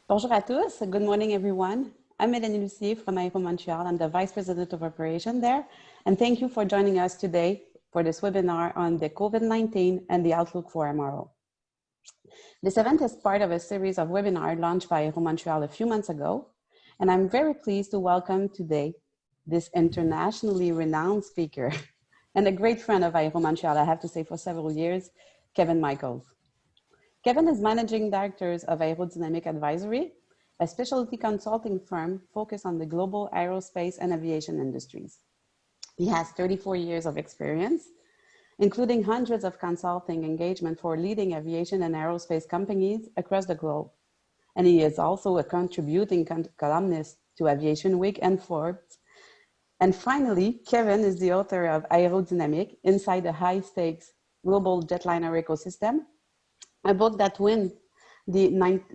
Bonjour à tous. Good morning, everyone. I'm Mélanie Lucier from Aéro Montréal. I'm the Vice President of Operation there. And thank you for joining us today for this webinar on the COVID-19 and the outlook for MRO. This event is part of a series of webinars launched by Aéro Montréal a few months ago. And I'm very pleased to welcome today this internationally renowned speaker and a great friend of Aéro Montréal, I have to say, for several years, Kevin Michaels. Kevin is Managing Director of Aerodynamic Advisory, a specialty consulting firm focused on the global aerospace and aviation industries. He has 34 years of experience, including hundreds of consulting engagements for leading aviation and aerospace companies across the globe. And he is also a contributing columnist to Aviation Week and Forbes. And finally, Kevin is the author of Aerodynamic, Inside the High-Stakes Global Jetliner Ecosystem, a book that won the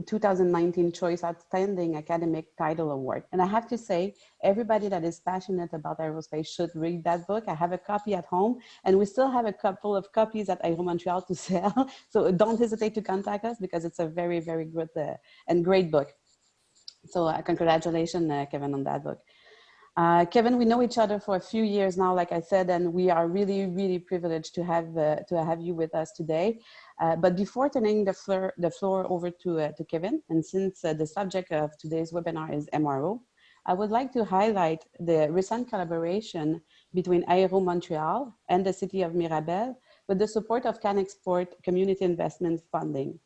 2019 Choice Outstanding Academic Title Award. And I have to say, everybody that is passionate about aerospace should read that book. I have a copy at home, and we still have a couple of copies at Aéro Montréal to sell. So don't hesitate to contact us because it's a very, very good and great book. So congratulations, Kevin, on that book. Kevin, we know each other for a few years now, like I said, and we are really, really privileged to have you with us today. But before turning the floor over to Kevin, and since the subject of today's webinar is MRO, I would like to highlight the recent collaboration between Aéro Montréal and the city of Mirabel with the support of CanExport Community Investment Funding.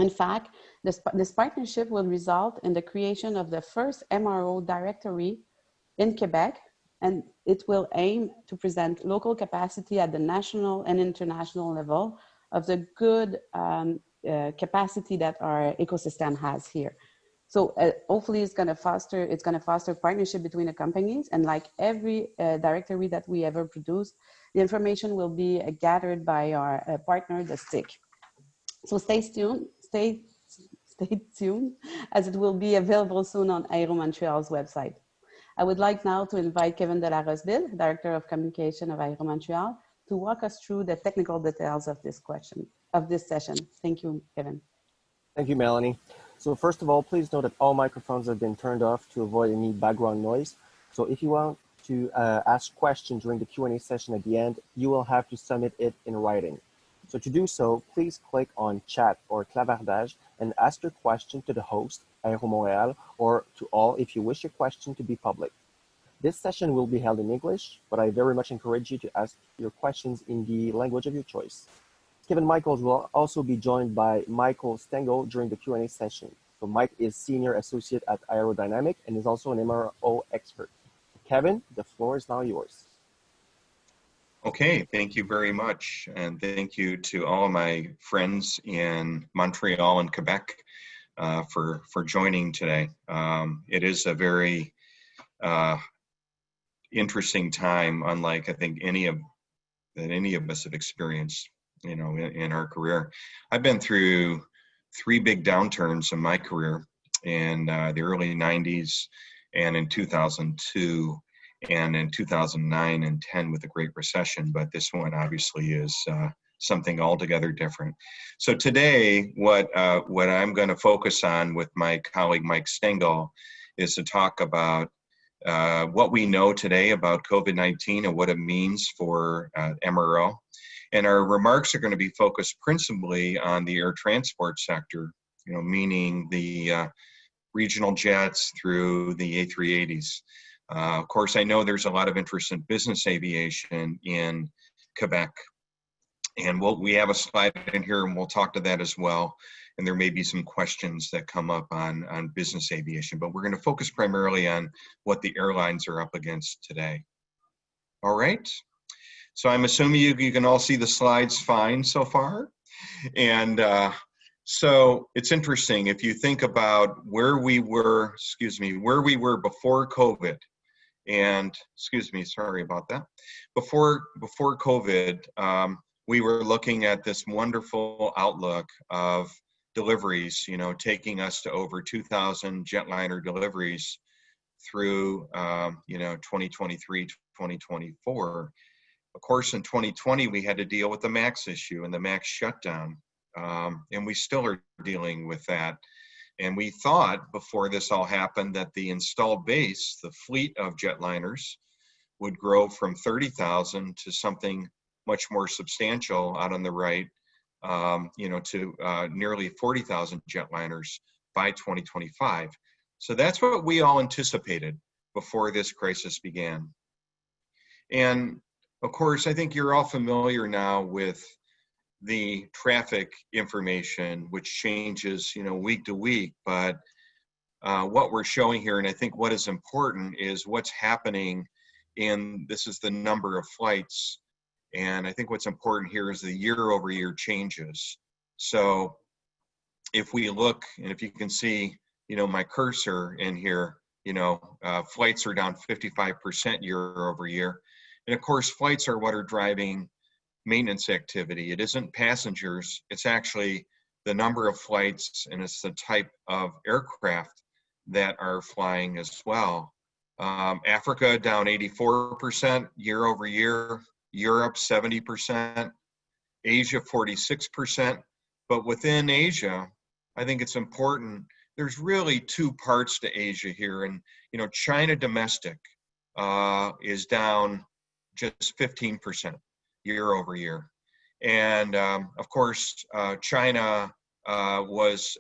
In fact, this partnership will result in the creation of the first MRO directory in Quebec, and it will aim to present local capacity at the national and international level of the good capacity that our ecosystem has here. So hopefully it's going to foster partnership between the companies, and like every directory that we ever produce, the information will be gathered by our partner, the STIC. So stay tuned as it will be available soon on Aéro Montréal's website. I would like now to invite Kevin de la Roseville, Director of Communication of Aéro Montréal, to walk us through the technical details of this session. Thank you, Kevin. Thank you, Melanie. So first of all, please note that all microphones have been turned off to avoid any background noise. So if you want to ask questions during the Q&A session at the end, you will have to submit it in writing. So to do so, please click on chat or clavardage and ask your question to the host, Aéro Montréal, or to all if you wish your question to be public. This session will be held in English, but I very much encourage you to ask your questions in the language of your choice. Kevin Michaels will also be joined by Michael Stengel during the Q&A session. So Mike is Senior Associate at Aerodynamic and is also an MRO expert. Kevin, the floor is now yours. Okay, thank you very much. And thank you to all of my friends in Montreal and Quebec for joining today. It is a very interesting time, unlike I think any of us have experienced, you know, in our career. I've been through 3 big downturns in my career in the early 90s and in 2002 and in 2009 and 10 with the Great Recession, but this one obviously is something altogether different. So today, what I'm going to focus on with my colleague Mike Stengel is to talk about what we know today about COVID-19 and what it means for MRO. And our remarks are going to be focused principally on the air transport sector, you know, meaning the regional jets through the A380s. Of course, I know there's a lot of interest in business aviation in Quebec. And we have a slide in here and we'll talk to that as well. And there may be some questions that come up on business aviation, but we're going to focus primarily on what the airlines are up against today. All right. So I'm assuming you can all see the slides fine so far. And so it's interesting if you think about where we were before COVID. And sorry about that. Before COVID, we were looking at this wonderful outlook of deliveries, you know, taking us to over 2,000 jetliner deliveries through, 2023, 2024. Of course, in 2020, we had to deal with the MAX issue and the MAX shutdown. And we still are dealing with that. And we thought before this all happened that the installed base, the fleet of jetliners, would grow from 30,000 to something much more substantial out on the right, to nearly 40,000 jetliners by 2025. So that's what we all anticipated before this crisis began. And of course, I think you're all familiar now with the traffic information, which changes, week to week. But what we're showing here, and I think what is important, is what's happening in, this is the number of flights. And I think what's important here is the year-over-year changes. So if we look, and if you can see, my cursor in here, flights are down 55% year over year. And of course, flights are what are driving maintenance activity. It isn't passengers, it's actually the number of flights, and it's the type of aircraft that are flying as well. Africa down 84% year over year, Europe 70%, Asia 46%. But within Asia, I think it's important, there's really two parts to Asia here. And, China domestic is down just 15% year over year. And of course, China was,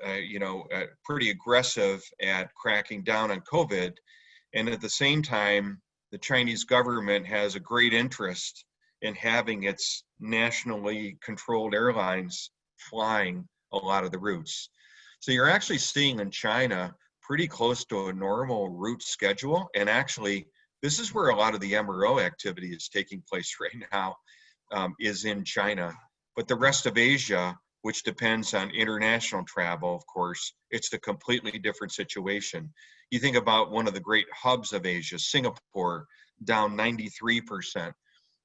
pretty aggressive at cracking down on COVID. And at the same time, the Chinese government has a great interest in having its nationally controlled airlines flying a lot of the routes. So you're actually seeing in China pretty close to a normal route schedule. And actually, this is where a lot of the MRO activity is taking place right now, is in China. But the rest of Asia, which depends on international travel, of course, it's a completely different situation. You think about one of the great hubs of Asia, Singapore, down 93%,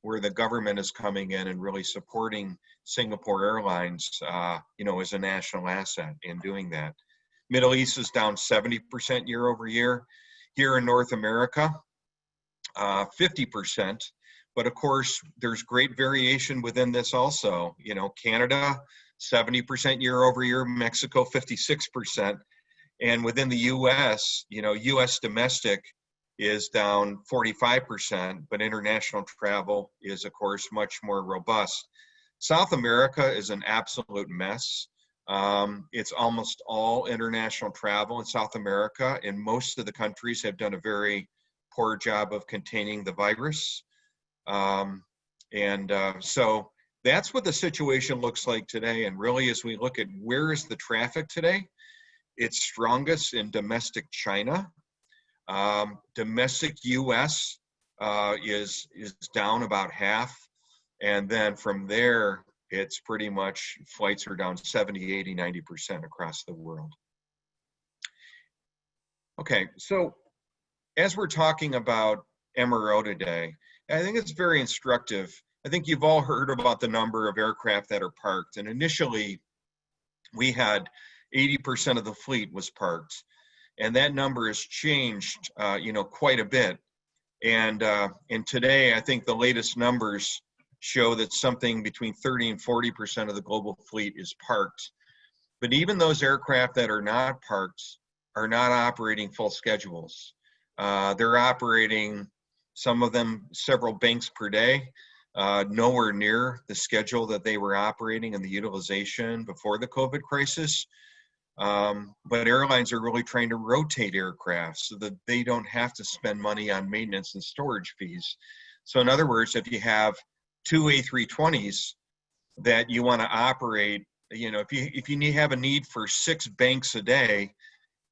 where the government is coming in and really supporting Singapore Airlines, as a national asset in doing that. Middle East is down 70% year over year. Here in North America, 50%. But of course, there's great variation within this also. Canada, 70% year over year, Mexico, 56%. And within the US, US domestic is down 45%, but international travel is, of course, much more robust. South America is an absolute mess. It's almost all international travel in South America, and most of the countries have done a very poor job of containing the virus. So that's what the situation looks like today. And really, as we look at where is the traffic today, it's strongest in domestic China. Domestic US is down about half. And then from there, it's pretty much flights are down 70, 80, 90% across the world. Okay, so as we're talking about MRO today, I think it's very instructive. I think you've all heard about the number of aircraft that are parked. And initially, we had 80% of the fleet was parked. And that number has changed, quite a bit. And today, I think the latest numbers show that something between 30 and 40% of the global fleet is parked. But even those aircraft that are not parked are not operating full schedules. They're operating, some of them, several banks per day, nowhere near the schedule that they were operating and the utilization before the COVID crisis. But airlines are really trying to rotate aircraft so that they don't have to spend money on maintenance and storage fees. So in other words, if you have two A320s that you want to operate, if you have a need for 6 banks a day,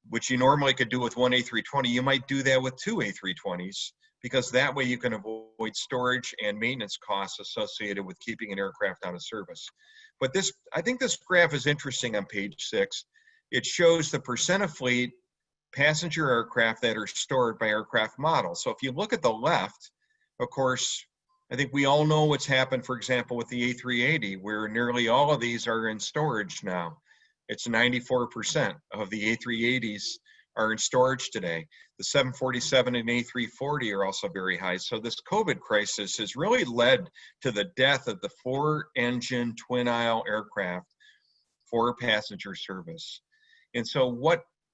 which you normally could do with one A320, you might do that with 2 A320s, because that way you can avoid storage and maintenance costs associated with keeping an aircraft out of service. But I think this graph is interesting on page 6. It shows the percent of fleet passenger aircraft that are stored by aircraft model. So if you look at the left, of course, I think we all know what's happened, for example, with the A380, where nearly all of these are in storage now. It's 94% of the A380s are in storage today. The 747 and A340 are also very high. So this COVID crisis has really led to the death of the 4-engine twin-aisle aircraft for passenger service. And so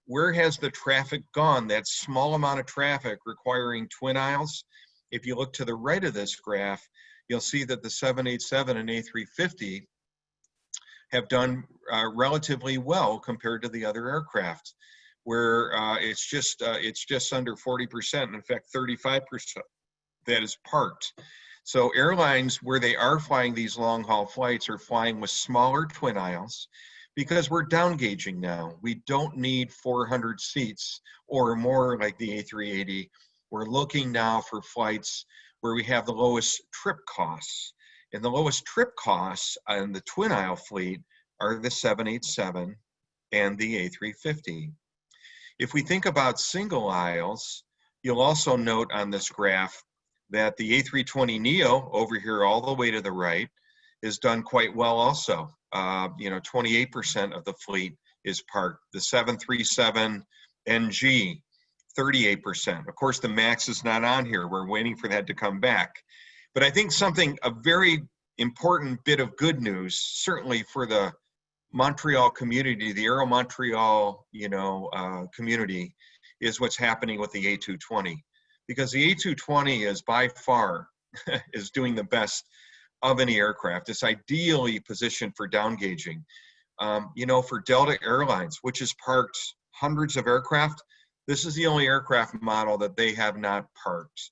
where has the traffic gone? That small amount of traffic requiring twin aisles. If you look to the right of this graph, you'll see that the 787 and A350 have done relatively well compared to the other aircraft, where it's just under 40%, in fact 35% that is parked. So airlines, where they are flying these long haul flights, are flying with smaller twin aisles, because we're down gauging now. We don't need 400 seats or more like the A380. We're looking now for flights where we have the lowest trip costs. And the lowest trip costs on the twin aisle fleet are the 787 and the A350. If we think about single aisles, you'll also note on this graph that the A320neo over here all the way to the right is done quite well also. 28% of the fleet is parked. The 737NG, 38%. Of course, the MAX is not on here. We're waiting for that to come back. But I think a very important bit of good news, certainly for the Montreal community, the Aéro Montréal, community, is what's happening with the A220. Because the A220 is by far is doing the best of any aircraft. It's ideally positioned for down gauging. For Delta Airlines, which has parked hundreds of aircraft, this is the only aircraft model that they have not parked.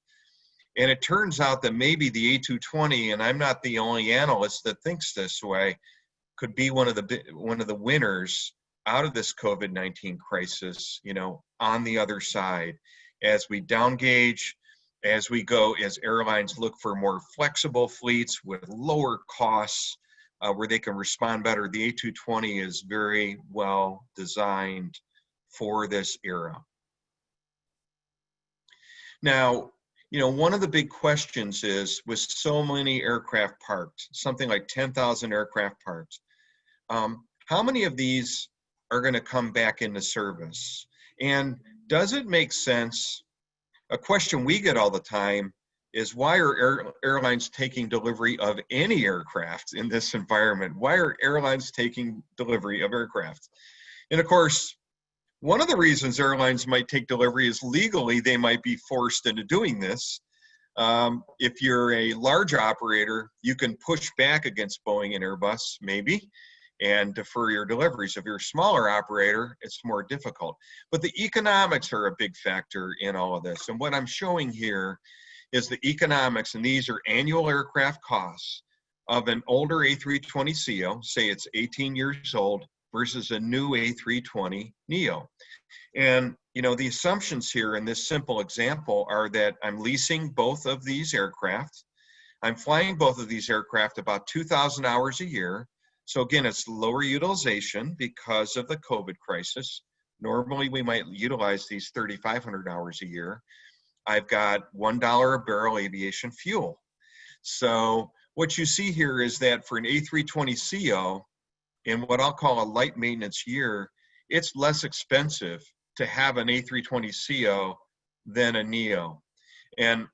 And it turns out that maybe the A220, and I'm not the only analyst that thinks this way, could be one of the winners out of this COVID-19 crisis, on the other side, as we down gauge, as airlines look for more flexible fleets with lower costs, where they can respond better. The A220 is very well designed for this era. Now, one of the big questions is, with so many aircraft parked, something like 10,000 aircraft parked, how many of these are going to come back into service? And does it make sense? A question we get all the time is, why are airlines taking delivery of any aircraft in this environment? Why are airlines taking delivery of aircraft? And of course, one of the reasons airlines might take delivery is legally they might be forced into doing this. If you're a large operator, you can push back against Boeing and Airbus, maybe, and defer your deliveries. If you're a smaller operator, it's more difficult. But the economics are a big factor in all of this. And what I'm showing here is the economics, and these are annual aircraft costs of an older A320ceo, say it's 18 years old, versus a new A320neo. And the assumptions here in this simple example are that I'm leasing both of these aircraft. I'm flying both of these aircraft about 2,000 hours a year. So again, it's lower utilization because of the COVID crisis. Normally we might utilize these 3,500 hours a year. I've got $1 a barrel aviation fuel. So what you see here is that for an A320ceo, in what I'll call a light maintenance year, it's less expensive to have an A320ceo than a neo. And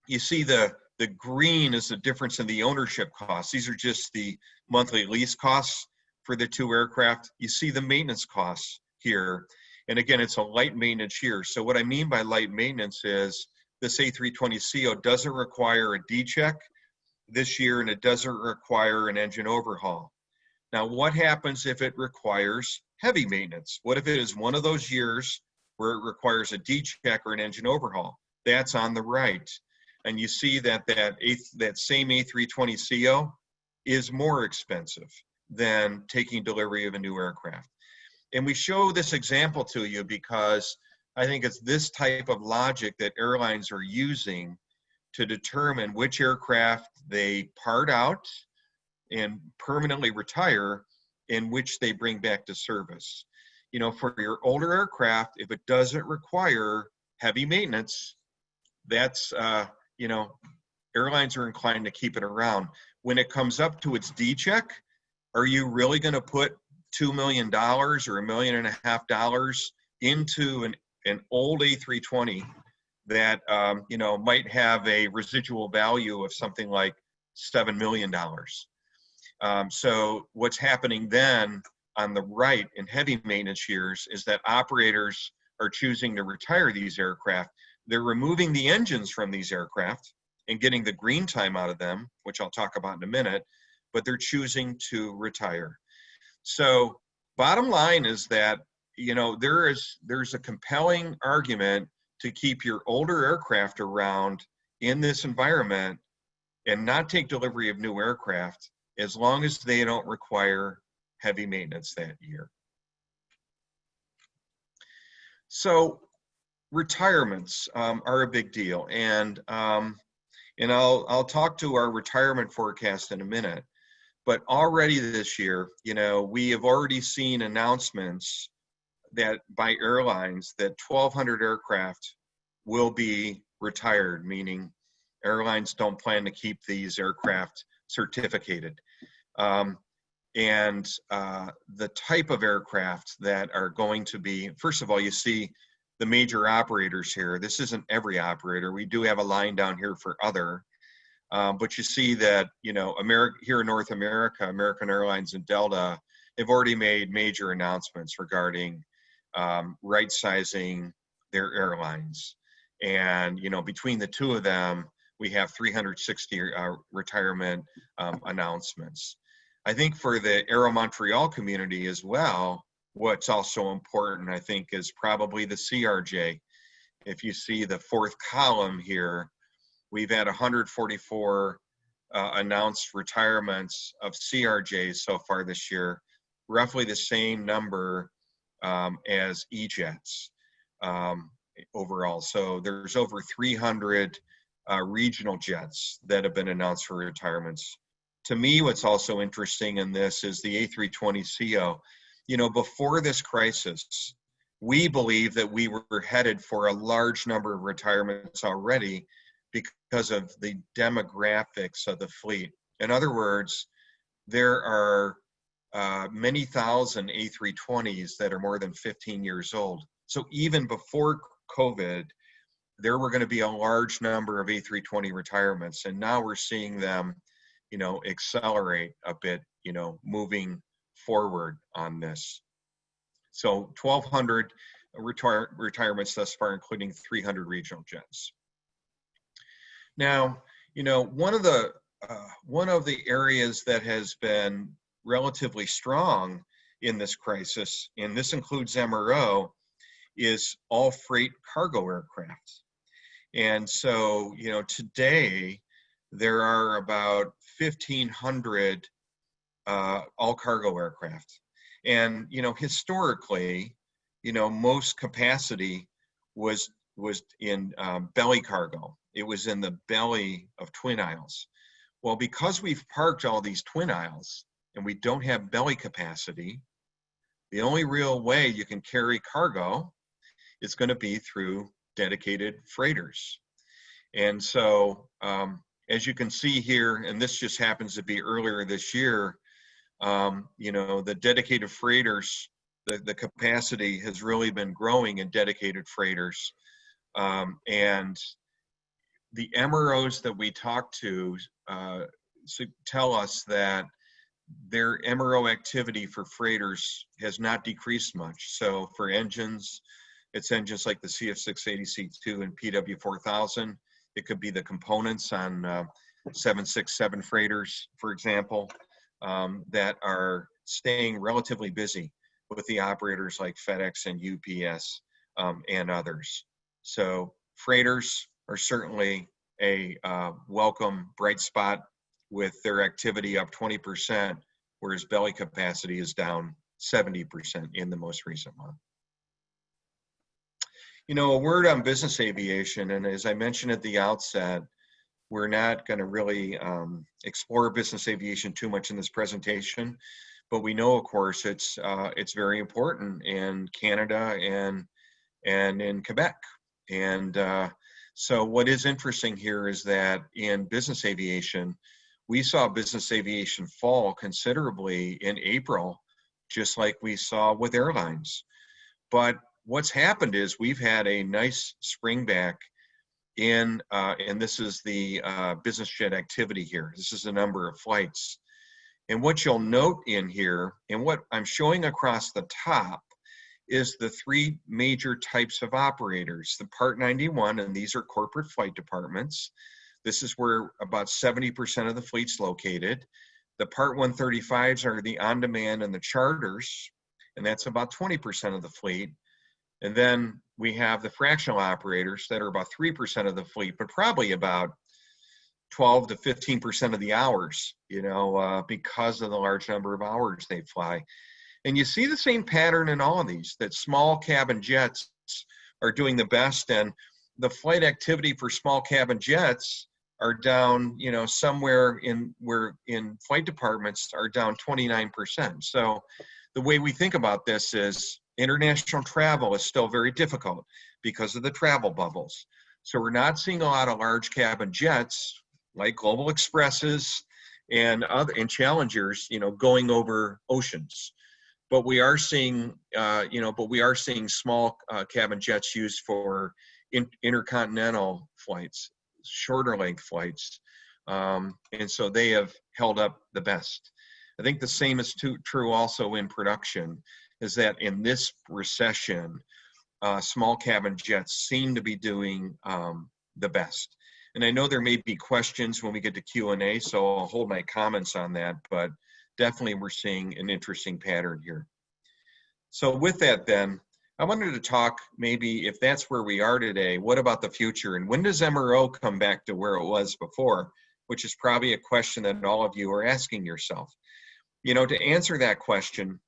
you see the green is the difference in the ownership costs. These are just the monthly lease costs for the two aircraft. You see the maintenance costs here. And again, it's a light maintenance year. So what I mean by light maintenance is this A320ceo doesn't require a D-check this year, and it doesn't require an engine overhaul. Now, what happens if it requires heavy maintenance? What if it is one of those years where it requires a D-check or an engine overhaul? That's on the right. And you see that that same A320ceo is more expensive than taking delivery of a new aircraft. And we show this example to you because I think it's this type of logic that airlines are using to determine which aircraft they part out and permanently retire, in which they bring back to service. For your older aircraft, if it doesn't require heavy maintenance, that's, airlines are inclined to keep it around. When it comes up to its D-check, are you really going to put $2 million or $1.5 million into an old A320 that might have a residual value of something like $7 million. So what's happening then on the right in heavy maintenance years is that operators are choosing to retire these aircraft. They're removing the engines from these aircraft and getting the green time out of them, which I'll talk about in a minute, but they're choosing to retire. So bottom line is that, there's a compelling argument to keep your older aircraft around in this environment and not take delivery of new aircraft as long as they don't require heavy maintenance that year. So retirements are a big deal, and I'll talk to our retirement forecast in a minute. But already this year, we have already seen announcements that by airlines that 1,200 aircraft will be retired, meaning airlines don't plan to keep these aircraft certificated. And the type of aircraft that are going to be, first of all, you see the major operators here. This isn't every operator. We do have a line down here for other. But you see that, here in North America, American Airlines and Delta have already made major announcements regarding right-sizing their airlines. And, between the two of them, we have 360 retirement announcements. I think for the Aéro Montréal community as well, what's also important, I think, is probably the CRJ. If you see the fourth column here, we've had 144 announced retirements of CRJs so far this year, roughly the same number as E-jets overall. So there's over 300 regional jets that have been announced for retirements. To me, what's also interesting in this is the A320ceo. Before this crisis, we believe that we were headed for a large number of retirements already because of the demographics of the fleet. In other words, there are many thousand A320s that are more than 15 years old. So even before COVID, there were going to be a large number of A320 retirements, and now we're seeing them, accelerate a bit, moving forward on this. So 1,200 retirements thus far, including 300 regional jets. Now, one of the areas that has been relatively strong in this crisis, and this includes MRO, is all freight cargo aircraft. And so, today there are about 1,500 all cargo aircraft. And, historically, most capacity was in belly cargo. It was in the belly of twin aisles. Well, because we've parked all these twin aisles and we don't have belly capacity, the only real way you can carry cargo is going to be through dedicated freighters. And so, as you can see here, and this just happens to be earlier this year, the dedicated freighters, the capacity has really been growing in dedicated freighters. And the MROs that we talk to tell us that their MRO activity for freighters has not decreased much. So for engines, it's engines like the CF680C2 and PW4000. It could be the components on 767 freighters, for example, that are staying relatively busy with the operators like FedEx and UPS and others. So freighters are certainly a welcome bright spot with their activity up 20%, whereas belly capacity is down 70% in the most recent month. A word on business aviation, and as I mentioned at the outset, we're not going to really explore business aviation too much in this presentation, but we know, of course, it's very important in Canada and in Quebec. And so what is interesting here is that in business aviation, we saw business aviation fall considerably in April, just like we saw with airlines. But what's happened is we've had a nice spring back in, and this is the business jet activity here. This is the number of flights. And what you'll note in here, and what I'm showing across the top, is the three major types of operators. The Part 91, and these are corporate flight departments. This is where about 70% of the fleet's located. The Part 135s are the on-demand and the charters, and that's about 20% of the fleet. And then we have the fractional operators that are about 3% of the fleet, but probably about 12 to 15% of the hours, you know, because of the large number of hours they fly. And you see the same pattern in all of these, that small cabin jets are doing the best, and the flight activity for small cabin jets are down, you know, somewhere in flight departments are down 29%. So the way we think about this is international travel is still very difficult because of the travel bubbles. So we're not seeing a lot of large cabin jets like Global Expresses and Challengers, you know, going over oceans. But we are seeing, small cabin jets used for intercontinental flights, shorter length flights, and so they have held up the best. I think the same is true also in production, is that in this recession, small cabin jets seem to be doing the best. And I know there may be questions when we get to Q&A, so I'll hold my comments on that, but definitely we're seeing an interesting pattern here. So with that then, I wanted to talk, maybe if that's where we are today, what about the future? And when does MRO come back to where it was before? Which is probably a question that all of you are asking yourself. You know, to answer that question,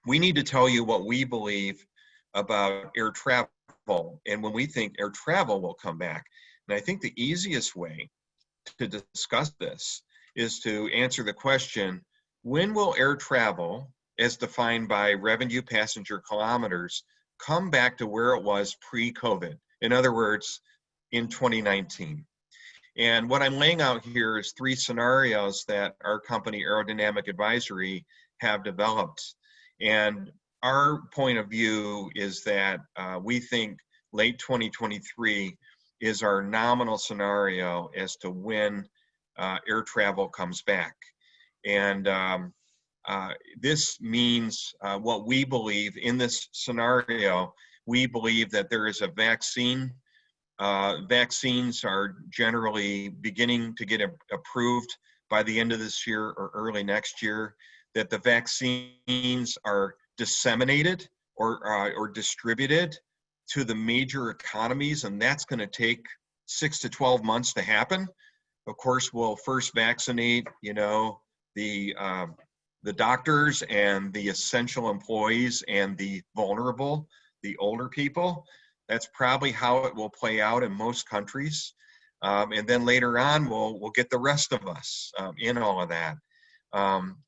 we need to tell you what we believe about air travel and when we think air travel will come back. And I think the easiest way to discuss this is to answer the question, when will air travel, as defined by revenue passenger kilometers, come back to where it was pre-COVID? In other words, in 2019. And what I'm laying out here is three scenarios that our company, Aerodynamic Advisory, have developed. And our point of view is that we think late 2023 is our nominal scenario as to when air travel comes back. And this means what we believe in this scenario, we believe that there is a vaccine. Vaccines are generally beginning to get approved by the end of this year or early next year, that the vaccines are disseminated or distributed to the major economies, and that's going to take 6 to 12 months to happen. Of course, we'll first vaccinate, you know, the doctors and the essential employees and the vulnerable, the older people. That's probably how it will play out in most countries. And then later on, we'll get the rest of us in all of that.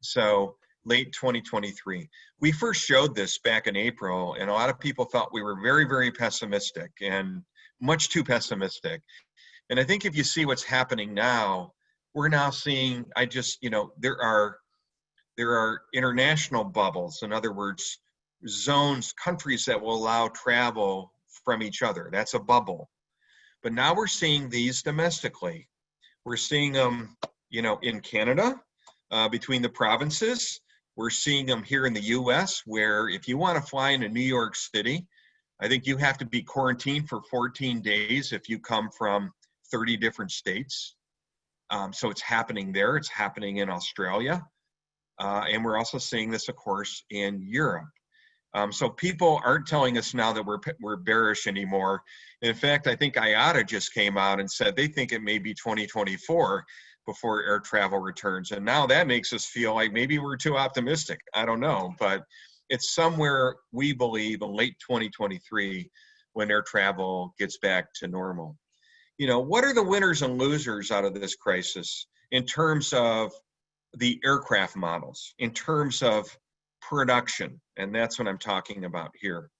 So late 2023. We first showed this back in April, and a lot of people thought we were very, very pessimistic and much too pessimistic. And I think if you see what's happening now, we're now seeing, there are international bubbles. In other words, zones, countries that will allow travel from each other. That's a bubble. But now we're seeing these domestically. We're seeing them, in Canada, between the provinces. We're seeing them here in the US, where if you want to fly into New York City, I think you have to be quarantined for 14 days if you come from 30 different states. So it's happening there. It's happening in Australia. And we're also seeing this, of course, in Europe. So people aren't telling us now that we're bearish anymore. In fact, I think IATA just came out and said they think it may be 2024 before air travel returns. And now that makes us feel like maybe we're too optimistic. I don't know, but it's somewhere, we believe, in late 2023 when air travel gets back to normal. What are the winners and losers out of this crisis in terms of the aircraft models, in terms of production? And that's what I'm talking about here.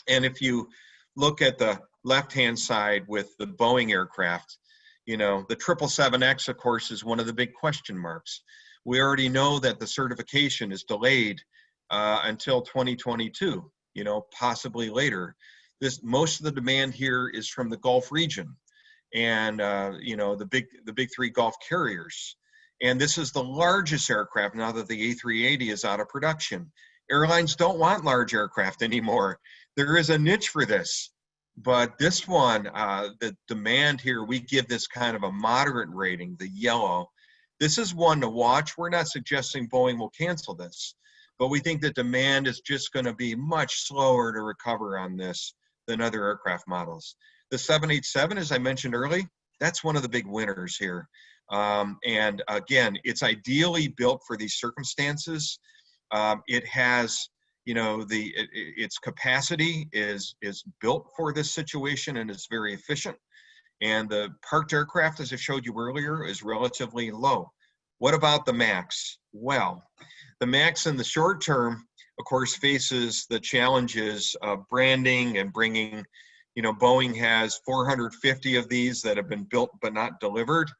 And if you look at the left-hand side with the Boeing aircraft, the 777X, of course, is one of the big question marks. We already know that the certification is delayed until 2022. you know, possibly later. Most of the demand here is from the Gulf region, and you know, the big three Gulf carriers. And this is the largest aircraft now that the A380 is out of production. Airlines don't want large aircraft anymore. There is a niche for this, but this one, the demand here, we give this kind of a moderate rating, the yellow. This is one to watch. We're not suggesting Boeing will cancel this, but we think the demand is just going to be much slower to recover on this than other aircraft models. The 787, as I mentioned earlier, that's one of the big winners here. And again, it's ideally built for these circumstances. It has, you know, its capacity is built for this situation and is very efficient. And the parked aircraft, as I showed you earlier, is relatively low. What about the MAX? Well, the MAX in the short term, of course, faces the challenges of branding and bringing, you know, Boeing has 450 of these that have been built but not delivered.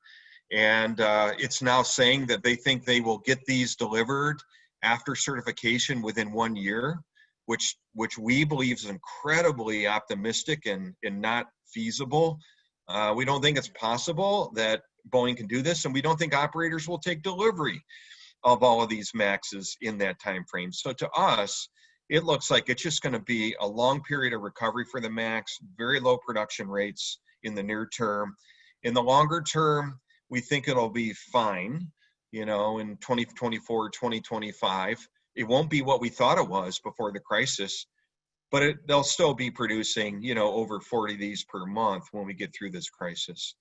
And it's now saying that they think they will get these delivered after certification within 1 year, which we believe is incredibly optimistic and not feasible. We don't think it's possible that Boeing can do this, and we don't think operators will take delivery of all of these MAXs in that time frame. So to us, it looks like it's just going to be a long period of recovery for the MAX, very low production rates in the near term. In the longer term, we think it'll be fine, you know, in 2024, 2025. It won't be what we thought it was before the crisis, but they'll still be producing, you know, over 40 of these per month when we get through this crisis.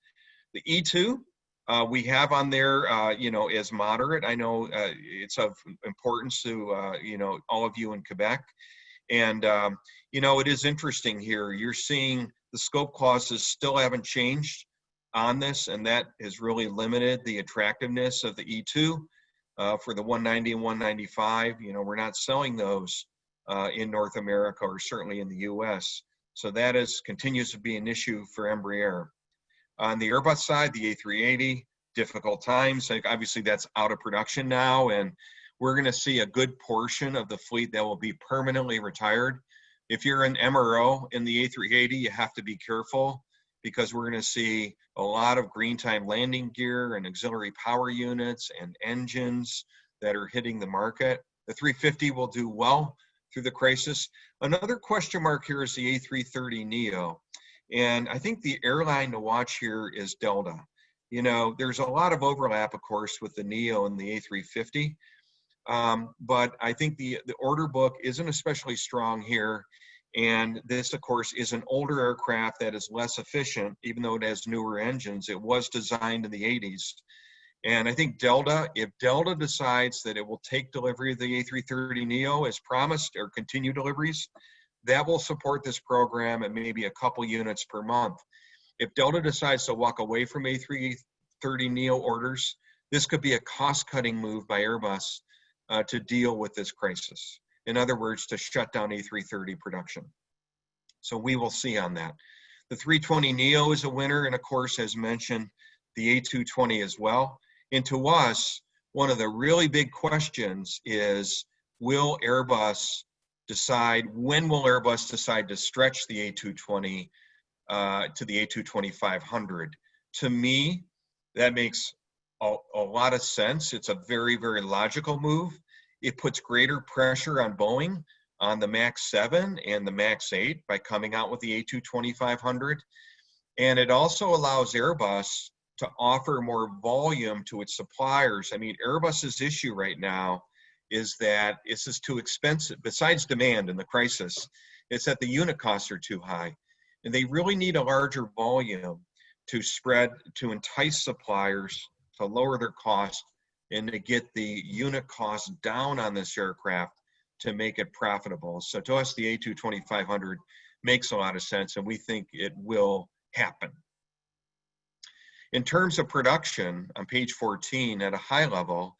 The E2, we have on there, you know, as moderate. I know it's of importance to, you know, all of you in Quebec. And, you know, it is interesting here. You're seeing the scope clauses still haven't changed on this, and that has really limited the attractiveness of the E2 for the 190 and 195. You know, we're not selling those in North America or certainly in the US. So that continues to be an issue for Embraer. On the Airbus side, the A380, difficult times. Like obviously that's out of production now, and we're going to see a good portion of the fleet that will be permanently retired. If you're an MRO in the A380, you have to be careful because we're going to see a lot of green time landing gear and auxiliary power units and engines that are hitting the market. The 350 will do well through the crisis. Another question mark here is the A330neo. And I think the airline to watch here is Delta. You know, there's a lot of overlap, of course, with the Neo and the A350. But I think the order book isn't especially strong here. And this, of course, is an older aircraft that is less efficient, even though it has newer engines. It was designed in the 80s. And I think Delta, if Delta decides that it will take delivery of the A330neo as promised or continue deliveries, that will support this program at maybe a couple units per month. If Delta decides to walk away from A330neo orders, this could be a cost-cutting move by Airbus to deal with this crisis. In other words, to shut down A330 production. So we will see on that. The 320neo is a winner, and of course, as mentioned, the A220 as well. And to us, one of the really big questions is, when will Airbus decide to stretch the A220 to the A220-500? To me, that makes a lot of sense. It's a very, very logical move. It puts greater pressure on Boeing on the MAX 7 and the MAX 8 by coming out with the A220-500. And it also allows Airbus to offer more volume to its suppliers. I mean, Airbus's issue right now is that it's just too expensive. Besides demand in the crisis, it's that the unit costs are too high. And they really need a larger volume to entice suppliers to lower their costs and to get the unit costs down on this aircraft to make it profitable. So to us, the A220-500 makes a lot of sense, and we think it will happen. In terms of production, on page 14, at a high level,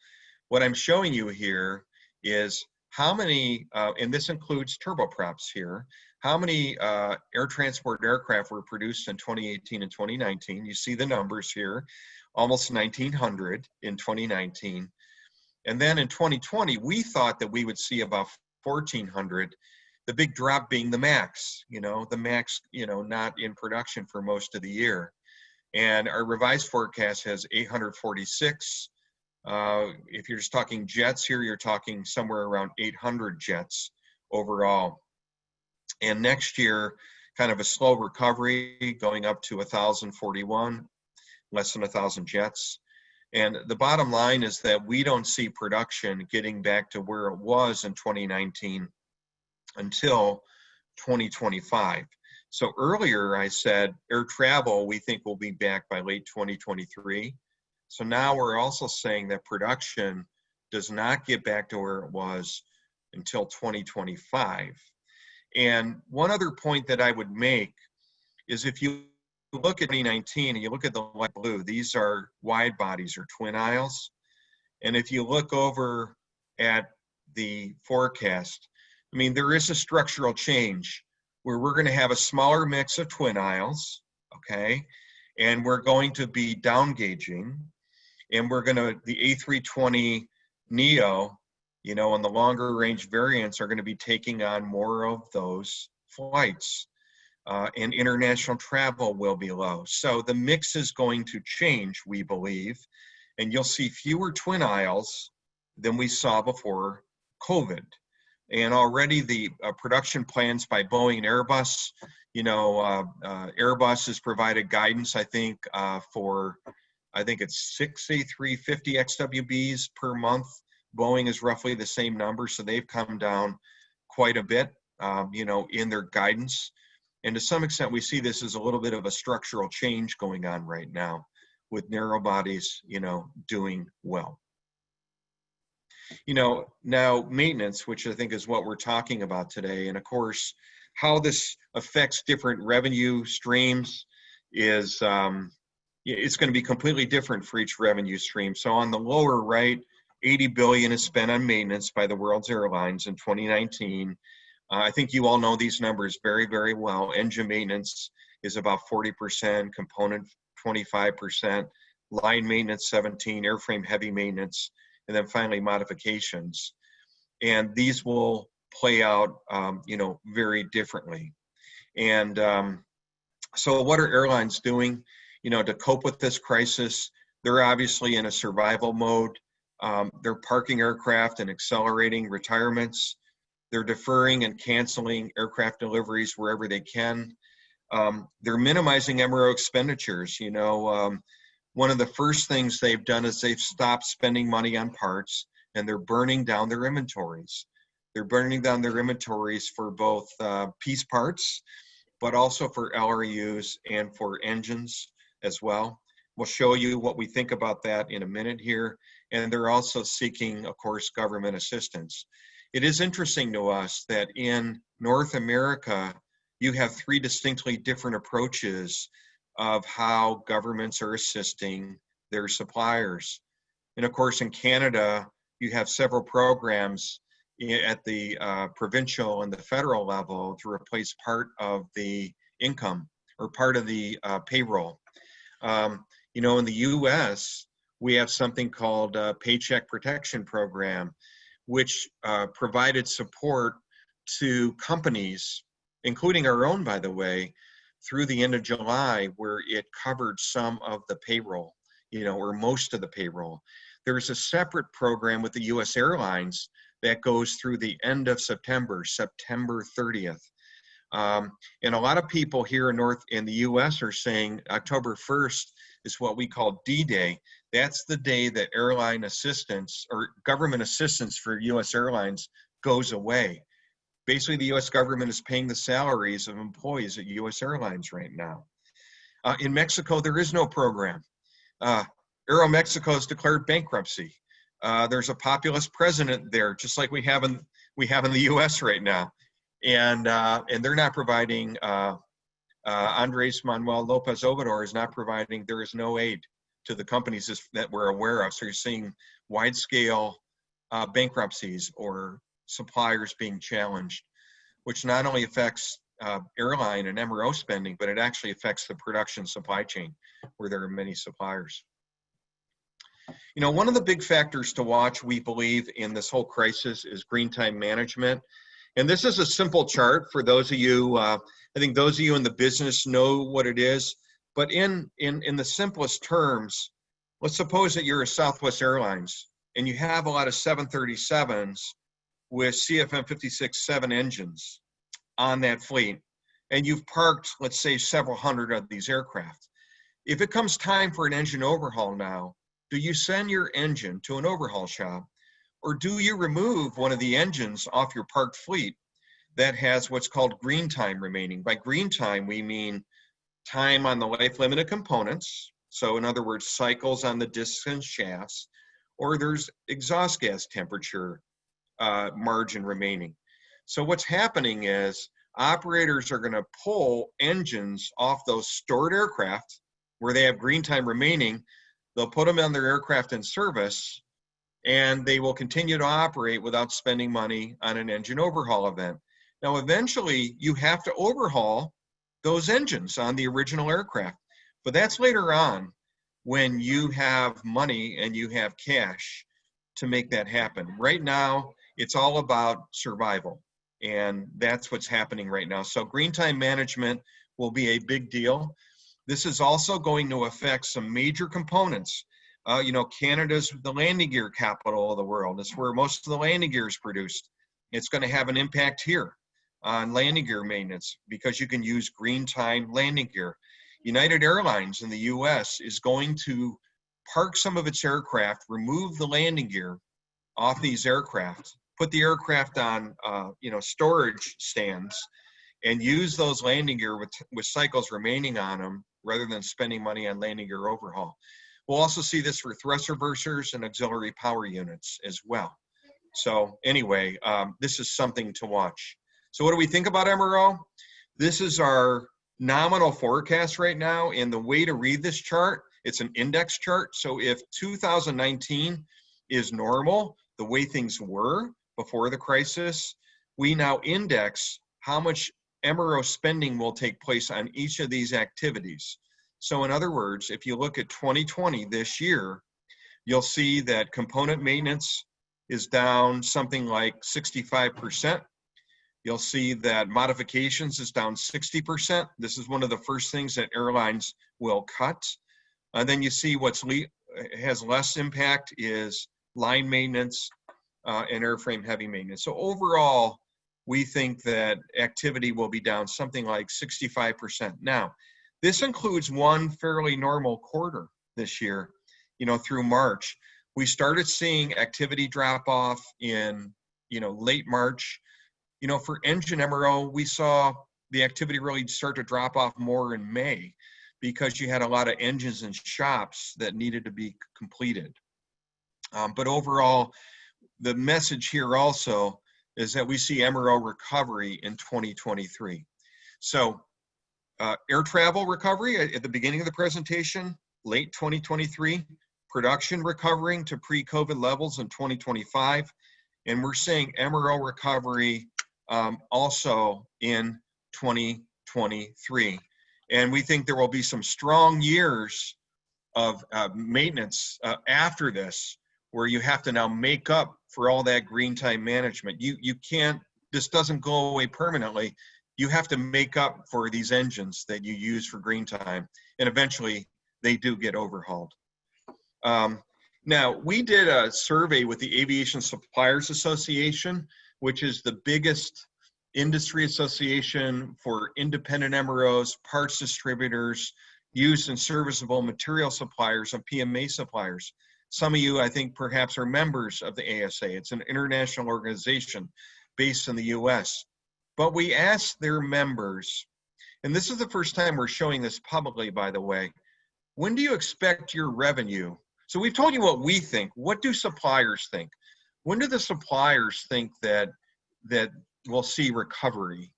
what I'm showing you here is how many, and this includes turboprops here, how many air transport aircraft were produced in 2018 and 2019. You see the numbers here, almost 1,900 in 2019. And then in 2020, we thought that we would see about 1,400, The big drop being the MAX, the MAX, not in production for most of the year. And our revised forecast has 846. If you're just talking jets here, you're talking somewhere around 800 jets overall. And next year, kind of a slow recovery going up to 1,041, less than 1,000 jets. And the bottom line is that we don't see production getting back to where it was in 2019 until 2025. So earlier I said air travel we think will be back by late 2023. So now we're also saying that production does not get back to where it was until 2025. And one other point that I would make is if you look at 2019 and you look at the light blue, these are wide bodies or twin aisles. And if you look over at the forecast, I mean, there is a structural change where we're going to have a smaller mix of twin aisles, okay? And we're going to be down gauging, and we're going to, the A320neo, and the longer range variants are going to be taking on more of those flights. And international travel will be low. So the mix is going to change, we believe, and you'll see fewer twin aisles than we saw before COVID. And already the production plans by Boeing and Airbus, Airbus has provided guidance, I think, for, I think it's 6 A350 XWBs per month. Boeing is roughly the same number, so they've come down quite a bit, in their guidance. And to some extent, we see this as a little bit of a structural change going on right now with narrow bodies, doing well. Now maintenance, which I think is what we're talking about today, and of course, how this affects different revenue streams is, it's going to be completely different for each revenue stream. So on the lower right, 80 billion is spent on maintenance by the world's airlines in 2019. I think you all know these numbers very, very well. Engine maintenance is about 40%, component 25%, line maintenance 17%, airframe heavy maintenance, and then finally modifications. And these will play out, very differently. And so what are airlines doing, to cope with this crisis? They're obviously in a survival mode. They're parking aircraft and accelerating retirements. They're deferring and canceling aircraft deliveries wherever they can. They're minimizing MRO expenditures. One of the first things they've done is they've stopped spending money on parts, and they're burning down their inventories. They're burning down their inventories for both piece parts, but also for LRUs and for engines as well. We'll show you what we think about that in a minute here. And they're also seeking, of course, government assistance. It is interesting to us that in North America, you have 3 distinctly different approaches of how governments are assisting their suppliers. And of course, in Canada, you have several programs at the provincial and the federal level to replace part of the income or part of the payroll. In the US, we have something called a Paycheck Protection Program, which provided support to companies, including our own, by the way, through the end of July, where it covered some of the payroll, or most of the payroll. There's a separate program with the US Airlines that goes through the end of September, September 30th. And a lot of people here in the US are saying October 1st is what we call D-Day. That's the day that airline assistance or government assistance for US airlines goes away. Basically, the US government is paying the salaries of employees at US airlines right now. In Mexico, there is no program. Aeromexico has declared bankruptcy. There's a populist president there, just like we have in the US right now. And they're not providing, Andres Manuel Lopez Obrador is not providing, there is no aid to the companies that we're aware of. So you're seeing wide scale bankruptcies or suppliers being challenged, which not only affects airline and MRO spending, but it actually affects the production supply chain where there are many suppliers. One of the big factors to watch, we believe, in this whole crisis is green time management. And this is a simple chart for those of you, I think those of you in the business know what it is, but in the simplest terms, let's suppose that you're a Southwest Airlines and you have a lot of 737s with CFM56-7 engines on that fleet, and you've parked, let's say, several hundred of these aircraft. If it comes time for an engine overhaul now, do you send your engine to an overhaul shop, or do you remove one of the engines off your parked fleet that has what's called green time remaining? By green time, we mean time on the life-limited components. So in other words, cycles on the discs and shafts, or there's exhaust gas temperature margin remaining. So what's happening is operators are going to pull engines off those stored aircraft where they have green time remaining. They'll put them on their aircraft in service, and they will continue to operate without spending money on an engine overhaul event. Now, eventually, you have to overhaul those engines on the original aircraft, but that's later on when you have money and you have cash to make that happen. Right now, it's all about survival, and that's what's happening right now. So green time management will be a big deal. This is also going to affect some major components. You know, Canada's the landing gear capital of the world. It's where most of the landing gear is produced. It's going to have an impact here on landing gear maintenance because you can use green time landing gear. United Airlines in the US is going to park some of its aircraft, remove the landing gear off these aircraft, put the aircraft on you know, storage stands, and use those landing gear with cycles remaining on them rather than spending money on landing gear overhaul. We'll also see this for thrust reversers and auxiliary power units as well. So anyway, this is something to watch. So what do we think about MRO? This is our nominal forecast right now, and the way to read this chart, it's an index chart. So if 2019 is normal, the way things were before the crisis, we now index how much MRO spending will take place on each of these activities. So in other words, if you look at 2020 this year, you'll see that component maintenance is down something like 65%. You'll see that modifications is down 60%. This is one of the first things that airlines will cut. And then you see what's has less impact is line maintenance and airframe heavy maintenance. So overall, we think that activity will be down something like 65%. Now, this includes one fairly normal quarter this year, you know, through March. We started seeing activity drop off in, you know, late March. You know, for engine MRO, we saw the activity really start to drop off more in May because you had a lot of engines in shops that needed to be completed. But overall, the message here also is that we see MRO recovery in 2023. So air travel recovery at the beginning of the presentation, late 2023, production recovering to pre-COVID levels in 2025, and we're seeing MRO recovery also in 2023. And we think there will be some strong years of maintenance after this, where you have to now make up for all that green time management. You can't, this doesn't go away permanently. You have to make up for these engines that you use for green time, and eventually they do get overhauled. Now, we did a survey with the Aviation Suppliers Association, which is the biggest industry association for independent MROs, parts distributors, used and serviceable material suppliers, and PMA suppliers. Some of you, I think, perhaps are members of the ASA. It's an international organization based in the US. But we asked their members, and this is the first time we're showing this publicly, by the way, when do you expect your revenue? So we've told you what we think. What do suppliers think? When do the suppliers think that we'll see recovery?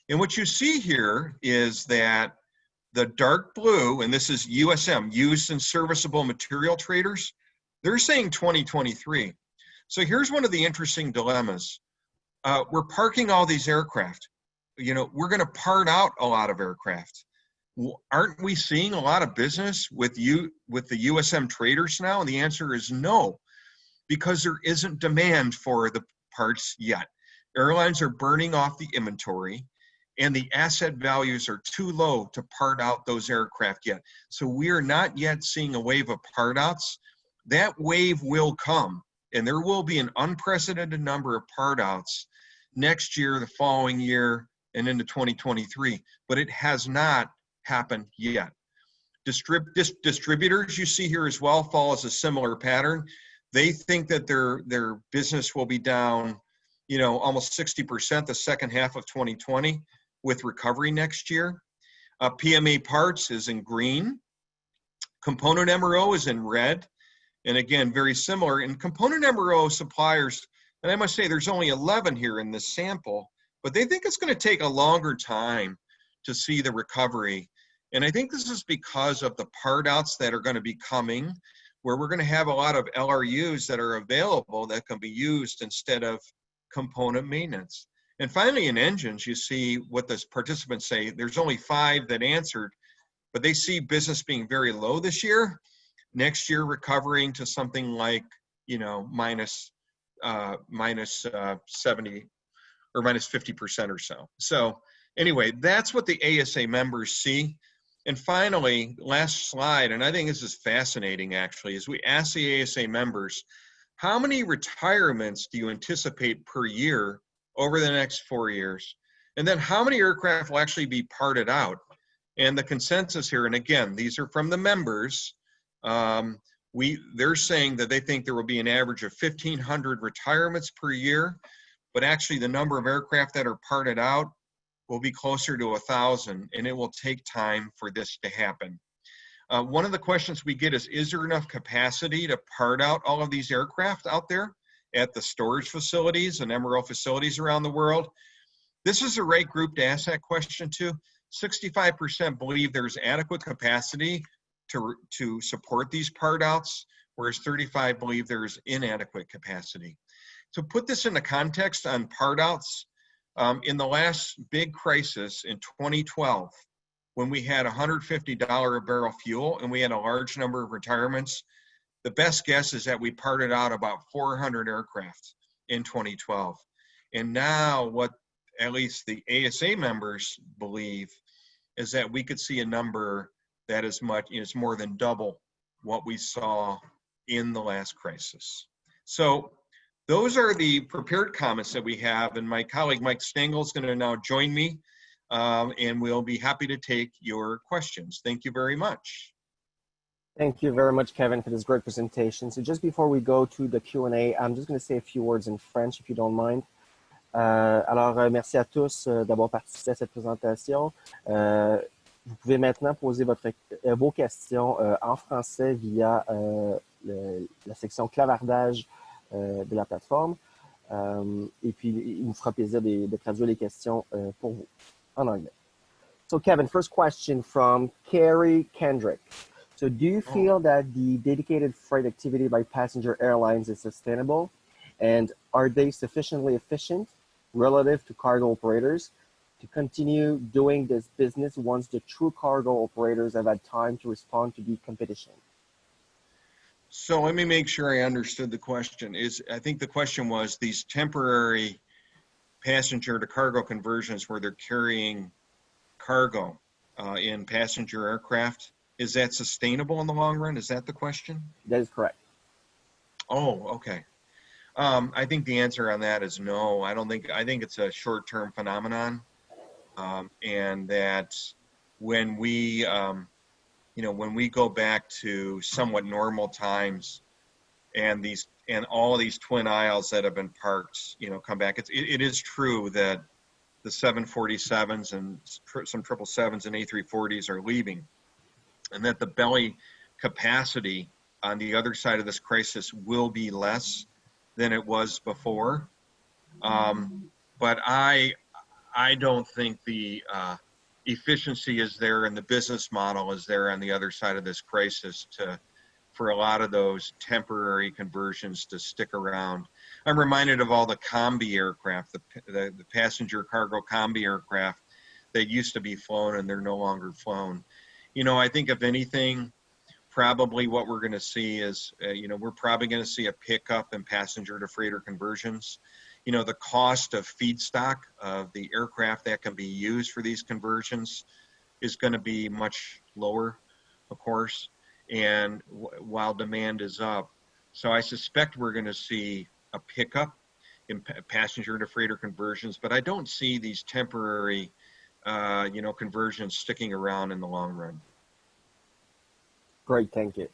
And what you see here is that the dark blue, and this is USM, used and serviceable material traders, they're saying 2023. So here's one of the interesting dilemmas. We're parking all these aircraft. You know, we're going to part out a lot of aircraft. Aren't we seeing a lot of business with the USM traders now? And the answer is no, because there isn't demand for the parts yet. Airlines are burning off the inventory, and the asset values are too low to part out those aircraft yet. So we are not yet seeing a wave of part outs. That wave will come, and there will be an unprecedented number of part outs next year, the following year, and into 2023, but it has not happened yet. Distributors you see here as well follows a similar pattern. They think that their business will be down, you know, almost 60% the second half of 2020 with recovery next year. PMA parts is in green. Component MRO is in red. And again, very similar. And component MRO suppliers, and I must say there's only 11 here in this sample, but they think it's going to take a longer time to see the recovery. And I think this is because of the part outs that are going to be coming, where we're going to have a lot of LRUs that are available that can be used instead of component maintenance. And finally, in engines, you see what the participants say. There's only 5 that answered, but they see business being very low this year. Next year, recovering to something like, you know, minus 70 or minus 50% or so. So anyway, that's what the ASA members see. And finally, last slide, and I think this is fascinating actually, is we asked the ASA members, how many retirements do you anticipate per year over the next 4 years? And then how many aircraft will actually be parted out? And the consensus here, and again, these are from the members, they're saying that they think there will be an average of 1,500 retirements per year, but actually the number of aircraft that are parted out will be closer to 1,000, and it will take time for this to happen. One of the questions we get is there enough capacity to part out all of these aircraft out there at the storage facilities and MRO facilities around the world? This is the right group to ask that question to. 65% believe there's adequate capacity to support these part outs, whereas 35% believe there's inadequate capacity. To put this into context on part outs, in the last big crisis in 2012, when we had $150 a barrel fuel and we had a large number of retirements, the best guess is that we parted out about 400 aircraft in 2012. And now what at least the ASA members believe is that we could see a number that is more than double what we saw in the last crisis. So those are the prepared comments that we have, and my colleague Mike Stengel is going to now join me, and we'll be happy to take your questions. Thank you very much. Thank you very much, Kevin, for this great presentation. So just before we go to the Q&A, I'm just going to say a few words in French, if you don't mind. Alors, merci à tous d'avoir participé à cette présentation. Vous pouvez maintenant poser vos questions en français via la section clavardage de la plateforme. Et puis, il nous fera plaisir de traduire les questions pour vous en anglais. So, Kevin, first question from Carrie Kendrick. So, do you feel that the dedicated freight activity by passenger airlines is sustainable? And are they sufficiently efficient relative to cargo operators to continue doing this business once the true cargo operators have had time to respond to the competition? So let me make sure I understood the question. I think the question was these temporary passenger to cargo conversions where they're carrying cargo in passenger aircraft. Is that sustainable in the long run? Is that the question? That is correct. Oh, okay. I think the answer on that is no. I think it's a short-term phenomenon, and that when we when we go back to somewhat normal times, and all of these twin aisles that have been parked, come back. It is true that the 747s and some 777s and A340s are leaving, and that the belly capacity on the other side of this crisis will be less than it was before. But I don't think the efficiency is there and the business model is there on the other side of this crisis for a lot of those temporary conversions to stick around. I'm reminded of all the combi aircraft, the passenger cargo combi aircraft that used to be flown and they're no longer flown. I think if anything, probably what we're going to see is, we're probably going to see a pickup in passenger to freighter conversions. you know, the cost of feedstock of the aircraft that can be used for these conversions is going to be much lower, of course, and while demand is up. So I suspect we're going to see a pickup in passenger to freighter conversions, but I don't see these temporary, you know, conversions sticking around in the long run. Great, thank you.